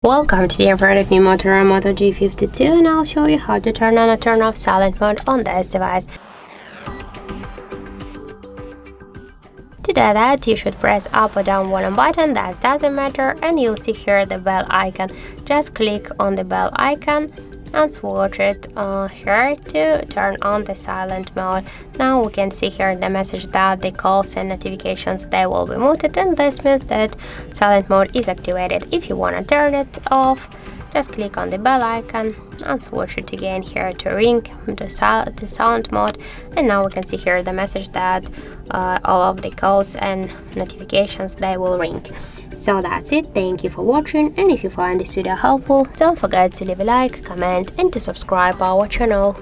Welcome to the in front of me Motorola Moto G52, and I'll show you how to turn on or turn off silent mode on this device. To do that, you should press up or down one button, that doesn't matter, and you'll see here the bell icon. Just click on the bell icon and switch it here to turn on the silent mode. Now we can see here the message that the calls and notifications, they will be muted, and this means that silent mode is activated. If you want to turn it off, just click on the bell icon and switch it again here to ring to sound mode, and now we can see here the message that all of the calls and notifications, they will ring. So that's it. Thank you for watching, and if you find this video helpful, don't forget to leave a like, comment and to subscribe our channel.